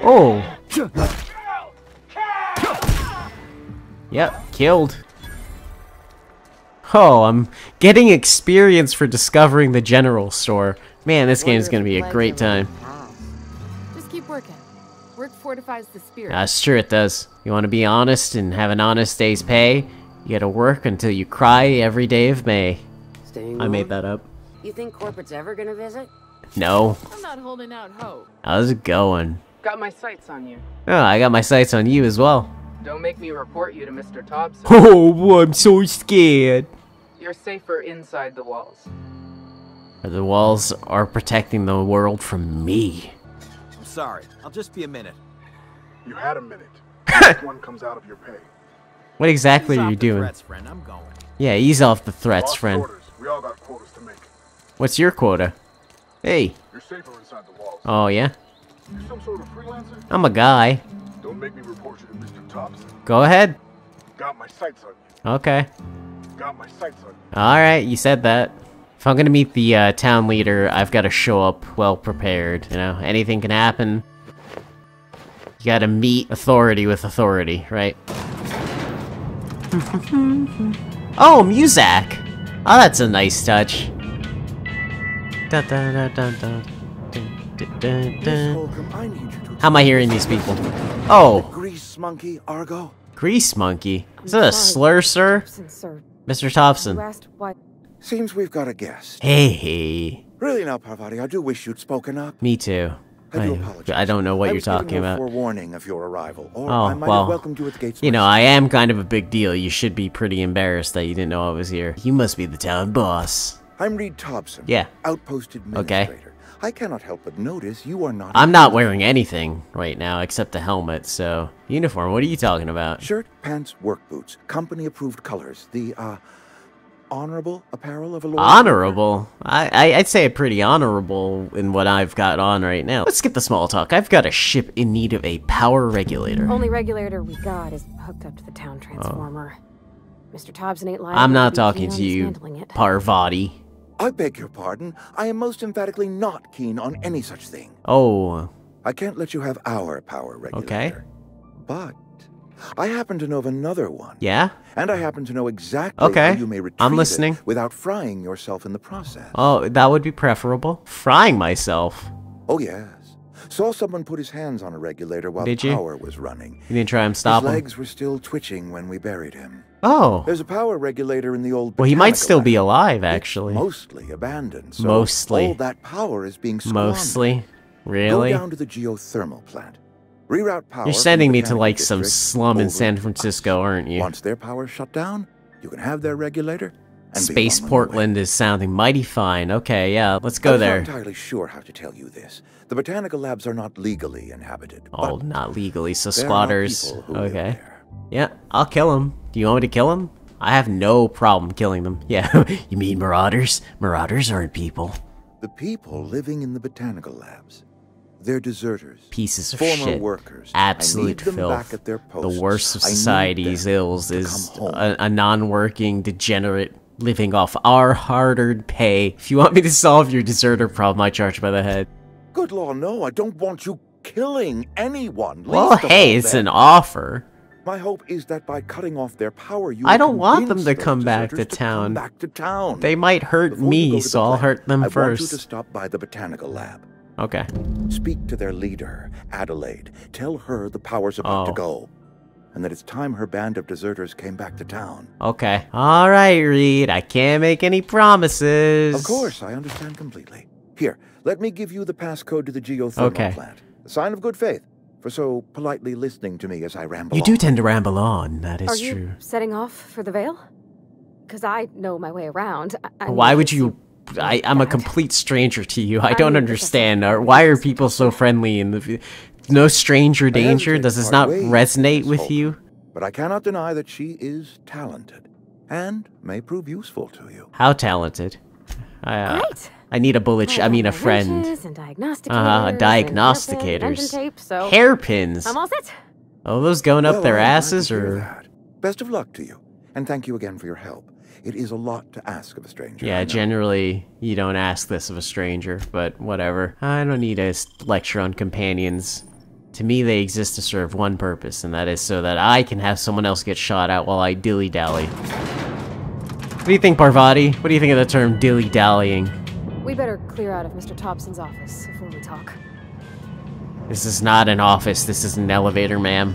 Oh. Yep, killed. Oh, I'm getting experience for discovering the general store. Man, this game's gonna be a great time. Just keep working. Work fortifies the spirit. Sure it does. You want to be honest and have an honest day's pay? You gotta work until you cry every day of May. I made that up. You think corporate's ever gonna visit? No. I'm not holding out hope. How's it going? Got my sights on you. Oh, I got my sights on you as well. Don't make me report you to Mr. Thompson. Oh, I'm so scared. You're safer inside the walls. The walls are protecting the world from me. I'm sorry. I'll just be a minute. You had a minute. This one comes out of your pay. What exactly are you doing? Threats, friend. I'm going. Yeah, ease off the threats, Boss friend. orders. We all got quotas to make. What's your quota? Hey. You're safer inside the walls. Oh, yeah? You some sort of freelancer? I'm a guy. Don't make me report you to Mr. Thompson. Go ahead. Got my sights on you. Okay. Got my sights on you. Alright, you said that. If I'm gonna meet the town leader, I've gotta show up well prepared, you know? Anything can happen. You gotta meet authority with authority, right? Oh, Muzak! Oh, that's a nice touch. Dun, dun, dun, dun, dun. Dun, dun, dun. How am I hearing these people? Oh! Grease monkey, Argo? Grease monkey? Is that a slur, sir? Mr. Thompson. Seems we've got a guest. Hey. Really now, Parvati, I do wish you'd spoken up. Me too. I do apologize. I don't know what you're talking about. Forewarning of your arrival, or Oh, I might well, have welcomed you at the gates. You know, I am kind of a big deal. You should be pretty embarrassed that you didn't know I was here. You must be the town boss. I'm Reed Thompson. Yeah. Outpost administrator. I cannot help but notice you are not. I'm not wearing anything right now except a helmet, so... Uniform, what are you talking about? Shirt, pants, work boots, company-approved colors. The, honorable apparel of a lord. Honorable? I'd say pretty honorable in what I've got on right now. Let's get the small talk. I've got a ship in need of a power regulator. Only regulator we got is hooked up to the town transformer. Mr. Thompson ain't lying. I'm not talking to you, Parvati. I beg your pardon. I am most emphatically not keen on any such thing. Oh. I can't let you have our power regulator. Okay. But I happen to know of another one. Yeah? And I happen to know exactly how you may retrieve I'm listening. it without frying yourself in the process. Oh, that would be preferable. Frying myself. Oh, yes. Saw someone put his hands on a regulator while power was running. You didn't try and stop him? His legs were still twitching when we buried him. Oh. There's a power regulator in the old Well, he might still lab. be alive, actually. It's mostly abandoned, so mostly. all that power is being squandered. Mostly? Really? Go down to the geothermal plant. Reroute power. You're sending me to, Botanic like, some District slum in over San to Francisco, us. aren't you? Once their power's shut down, you can have their regulator and be Space on the way. Portland is sounding mighty fine. Okay, yeah, let's go there. I'm not entirely sure how to tell you this. The botanical labs are not legally inhabited. Oh, but not legally, so there are squatters. people who live Okay. there. Yeah, I'll kill him. Do you want me to kill him? I have no problem killing them. Yeah, you mean marauders? Marauders aren't people. The people living in the botanical labs. They're deserters. Pieces of former shit. workers. Absolute I need them filth. back at their posts. The worst of I need society's them ills to is come home. a non-working degenerate living off our hard-earned pay. If you want me to solve your deserter problem, I charge by the head. Good law, no. I don't want you killing anyone. Well, least of hey, all it's them. an offer. My hope is that by cutting off their power, you I don't want them convince to those come back to deserters town. come back to town. They might hurt Before you go me, to the so I'll plant, hurt them I want you to first. stop by the botanical lab. Okay. Speak to their leader, Adelaide. Tell her the power's about to go, and that it's time her band of deserters came back to town. Okay. Alright, Reed. I can't make any promises. Of course, I understand completely. Here, let me give you the passcode to the geothermal plant. A sign of good faith for so politely listening to me as I ramble You on. do tend to ramble on, that is Are true. you setting off for the Vale? Because I know my way around. Why would you... I'm a complete stranger to you. I don't understand. Why are people so friendly in the... No stranger danger? Does this not resonate with you? But I cannot deny that she is talented, and may prove useful to you. How talented? Great. I need a bullet... I mean a friend. And diagnosticators. Diagnosticators. Hairpins. I'm all set. Oh, those going up Well, their I'm glad asses, to hear or... that. Best of luck to you, and thank you again for your help. It is a lot to ask of a stranger. Yeah, generally, you don't ask this of a stranger, but whatever. I don't need a lecture on companions. To me, they exist to serve one purpose, and that is so that I can have someone else get shot at while I dilly-dally. What do you think, Parvati? What do you think of the term dilly-dallying? We better clear out of Mr. Thompson's office before we talk. This is not an office. This is an elevator, ma'am.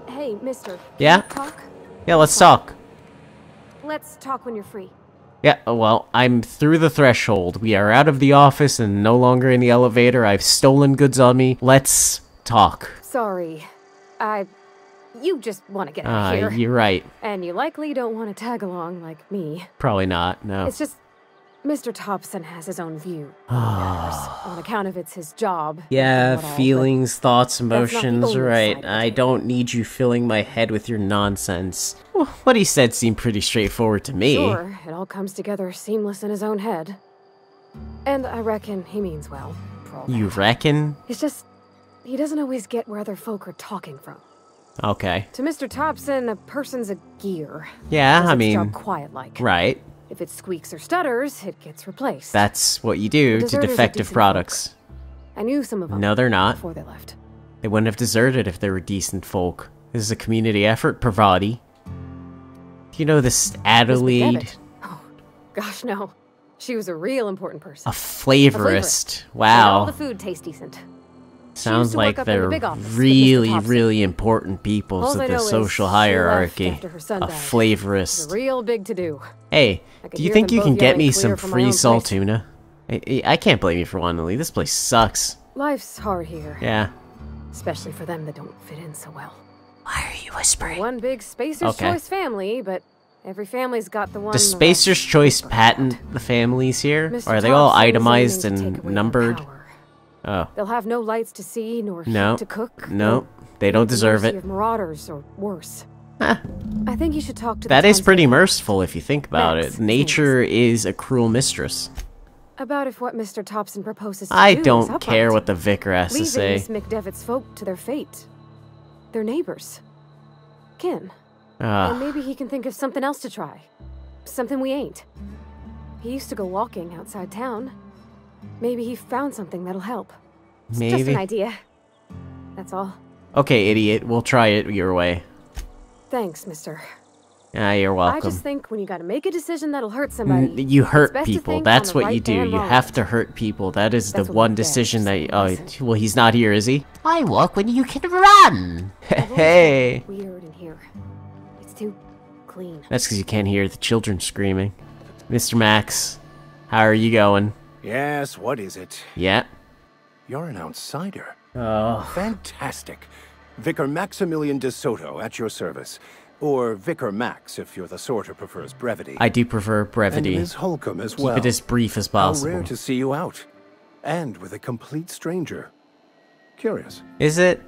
Hey, mister. Yeah? Can we talk? Yeah, let's talk. Let's talk when you're free. Yeah, well, I'm through the threshold. We are out of the office and no longer in the elevator. I've stolen goods on me. Let's talk. Sorry. You just want to get out of here. You're right. And you likely don't want to tag along like me. Probably not, no. It's just, Mr. Thompson has his own view on account of it's his job. Yeah, and all, feelings, thoughts, not the emotions, only right. side of I it. don't need you filling my head with your nonsense. Well, what he said seemed pretty straightforward to me. Sure, it all comes together seamless in his own head. And I reckon he means well, for all You that. reckon? It's just, he doesn't always get where other folk are talking from. Okay. To Mr. Thompson, a person's a gear. Yeah, Does I its mean, job quiet-like. right. If it squeaks or stutters, it gets replaced. That's what you do to Deserters are defective decent folk. I knew some of them. No, they're not. Before they left. They wouldn't have deserted if they were decent folk. This is a community effort, Parvati. Do you know this Miss Adelaide? McDevitt? Oh, gosh, no. She was a real important person. A flavorist. Made all the Wow. food taste decent. Sounds to work like up in the they're big office with Mr. really, Thompson. really important people All to I the know is social she hierarchy. left after her son A died. It's flavorist. a real big to-do. Hey, I could do you hear think them you can both get yelling me clear some from my free own salt place. tuna? I can't blame you for wanting to leave. This place sucks. Life's hard here. Yeah. Especially for them that don't fit in so well. Why are you We're whispering? one big Spacer's Okay. Choice family, but every family's got the one... Does that Spacer's Choice paper patent out. the families here? Mr. Or are they all Thompson is itemized aiming to and take away their numbered? power. Oh. They'll have no lights to see, nor No. heat to cook. No. nor They don't at the deserve mercy it. of marauders or worse. Huh. I think you should talk to That the is pretty townspeople merciful if you think about Max, it. his Nature is a cruel mistress. about if what Mr. Thompson proposes to I do is don't upright. care what the vicar has to Leaving say. Miss McDevitt's folk to their fate. Their neighbors. Kin. And Ah, maybe he can think of something else to try. Something we ain't. He used to go walking outside town. Maybe he found something that'll help. It's just maybe. an idea. That's all. Okay, idiot. We'll try it your way. Thanks, mister. Ah, you're welcome. I just think when you gotta make a decision that'll hurt somebody, You hurt best to people. think That's on the what you right do. and You wrong have end. to hurt people. That is That's the what one my dad decision used that. to say. Oh, well, he's not here, is he? I walk when you can run. Hey. weird in here. It's too clean. That's because you can't hear the children screaming. Mr. Max, how are you going? Yes, what is it? Yeah. You're an outsider. Oh. Fantastic. Vicar Maximilian de Soto at your service. Or Vicar Max if you're the sort who prefers brevity. I do prefer brevity. And Ms. Holcomb as Keep well. it as brief as How possible. rare to see you out. And with a complete stranger. Curious. Is it?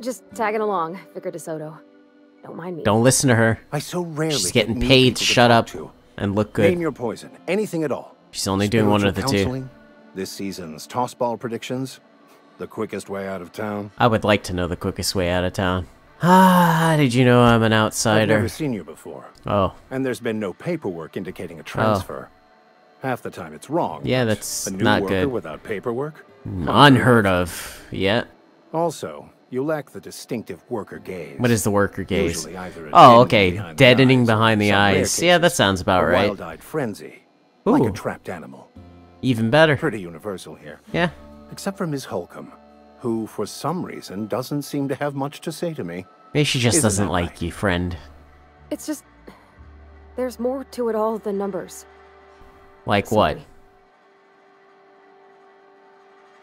Just tagging along, Vicar DeSoto. Don't mind me. Don't listen to her. I so rarely She's get getting new paid people to to shut talk up to. and look Name good. your poison. Anything at all. She's only doing one of the Spiritual two. counseling? This season's tossball predictions? The quickest way out of town? I would like to know the quickest way out of town. Ah, did you know I'm an I've outsider? never seen you before. Oh, And there's been no paperwork indicating a transfer. Half the time it's wrong. Yeah, but that's a new not worker good. without paperwork? unheard of. Yeah. Also, you lack the distinctive worker gaze. What is the worker gaze? Usually either a Oh, deadening okay. behind the Deadening eyes, behind or the some rare eyes. Yeah, that cases, sounds about a right. wild-eyed frenzy. Like Ooh. a trapped animal. Even better. Pretty universal here. Yeah. Except for Ms. Holcomb, who for some reason doesn't seem to have much to say to me. Maybe she just Isn't doesn't that like right? you, friend. It's just... There's more to it all than numbers. Like what? Sorry.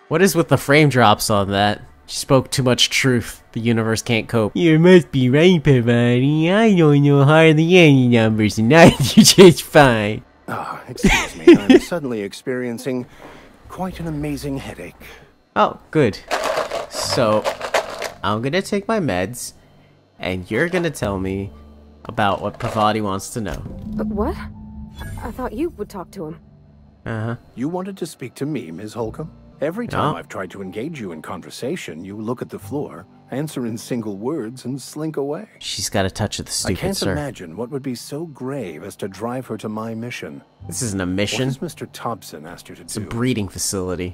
What is with the frame drops on that? She spoke too much truth. The universe can't cope. You must be right, Pavani. I don't know hardly any numbers, and I do just fine. Ah, excuse me, I'm suddenly experiencing quite an amazing headache. Oh, good. So, I'm gonna take my meds, and you're gonna tell me about what Pravati wants to know. But what? I thought you would talk to him. Uh-huh. You wanted to speak to me, Ms. Holcomb? Every time No. I've tried to engage you in conversation, you look at the floor, answer in single words, and slink away. She's got a touch of the I stupid, can't sir. imagine what would be so grave as to drive her to my mission. This isn't a What mission. has Mr. Thompson asked you to It's a do? breeding facility.